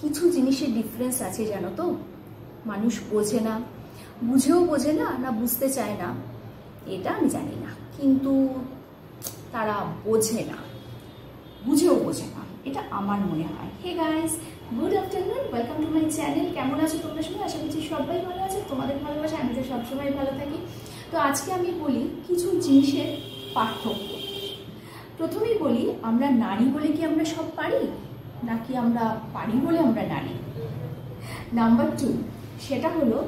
কিছু জিনিসের ডিফারেন্স আছে জানো তো, মানুষ বোঝে না, বুঝেও বোঝে না, না বুঝতে চায় না, এটা আমি জানি না, কিন্তু তারা বোঝে না, বুঝেও বোঝে না, এটা আমার মনে হয়। Hey guys, good afternoon, welcome to my channel. কেমন আছো তোমরা সবাই? আশা করছি সবাই ভালো আছে। তোমাদের ভালোবাসা আমি তো সবসময় ভালো থাকি। তো আজকে আমি বলি কিছু জিনিসের পার্থক্য। প্রথমেই বলি, আমরা নারী বলে কি আমরা সব পারি, নাকি আমরা পারি বলে আমরা নারী? নাম্বার 2, সেটা হলো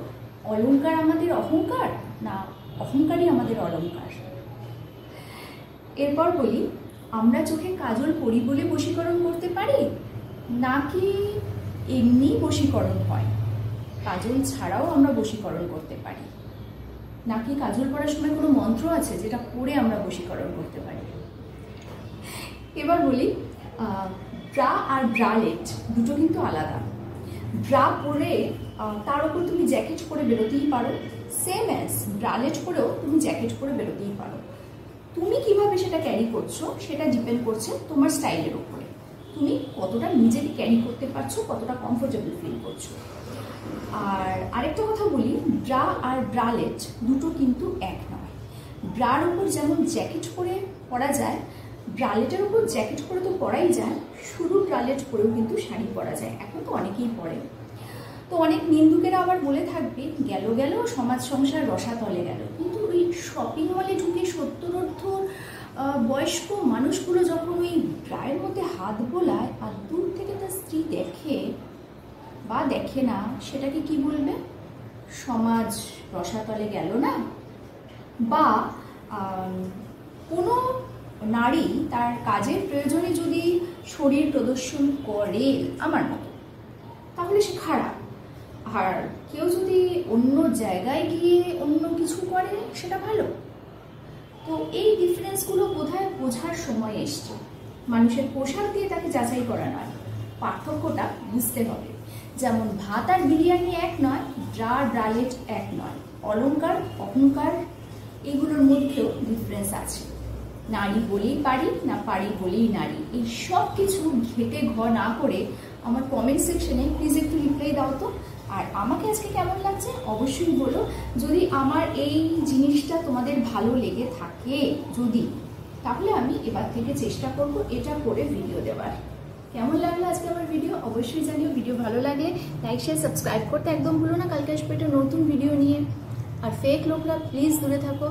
অলংকার আমাদের অহংকার, না অহংকারই আমাদের অলংকার? এরপর বলি, আমরা চোখে কাজল পরি বলে বশীকরণ করতে পারি, নাকি এমনি বশীকরণ হয়, কাজল ছাড়াও আমরা বশীকরণ করতে পারি, নাকি কাজল পরার সময় কোনো মন্ত্র আছে যেটা পড়ে আমরা বশীকরণ করতে পারি? এবার বলি, ব্রা আর ব্রালেট দুটো কিন্তু আলাদা। ব্রা পরে তার উপর তুমি জ্যাকেট পরে বেরোতেই পারো, সেম অ্যাজ ব্রালেট পরেও তুমি জ্যাকেট পরে বেরোতেই পারো। তুমি কিভাবে সেটা ক্যারি করছো সেটা ডিপেন্ড করছে তোমার স্টাইলের উপরে, তুমি কতটা নিজেকে ক্যারি করতে পারছো, কতটা কমফোর্টেবল ফিল করছো। আর আরেকটা কথা বলি, ব্রা আর ব্রালেট দুটো কিন্তু এক নয়। ব্রার উপর যেমন জ্যাকেট পরে পরা যায়, ব্রালেটের উপর জ্যাকেট পরে তো পরাই যায়, শুধু ব্রালেট পরেও কিন্তু শাড়ি পরা যায়, এখন তো অনেকেই পরে। তো অনেক নিন্দুকেরা আবার বলে থাকবে, গেল গেল সমাজ সংসার রসাতলে গেল, কিন্তু ওই শপিং মলে ঢুকে 70-80 বয়স্ক মানুষগুলো যখন ওই ব্রায়ের মধ্যে হাত বোলায় আর দূর থেকে তার স্ত্রী দেখে বা দেখে না, সেটাকে কি বলবে? সমাজ রসাতলে গেল না? বা কোনো নারী তার কাজের প্রয়োজনে যদি শরীর প্রদর্শন করে আমার মতো, তাহলে সে খারাপ। আর কেউ যদি অন্য জায়গায় গিয়ে অন্য কিছু করে সেটা ভালো। তো এই ডিফারেন্সগুলো বোধহয় বোঝার সময় এসছে। মানুষের পোশাক দিয়ে তাকে যাচাই করা নয়, পার্থক্যটা বুঝতে হবে। যেমন ভাত আর বিরিয়ানি এক নয়, ব্রা ব্রালেট এক নয়, অলংকার অহংকার এগুলোর মধ্যেও ডিফারেন্স আছে। নারী বলেই পারি, না পারি বলেই নারী, এই সব কিছু ঘেটে ঘ না করে আমার কমেন্ট সেকশনে প্লিজ একটু রিপ্লাই দাও তো। আর আমাকে আজকে কেমন লাগছে অবশ্যই বলো। যদি আমার এই জিনিসটা তোমাদের ভালো লেগে থাকে তাহলে আমি এবার থেকে চেষ্টা করব এটা করে ভিডিও দেওয়ার। কেমন লাগলো আজকে আমার ভিডিও অবশ্যই জানিও। ভিডিও ভালো লাগে লাইক শেয়ার সাবস্ক্রাইব করতে একদম ভুলো না। কালকে আসবে একটা নতুন ভিডিও নিয়ে। আর ফেক লোকরা প্লিজ দূরে থাকো।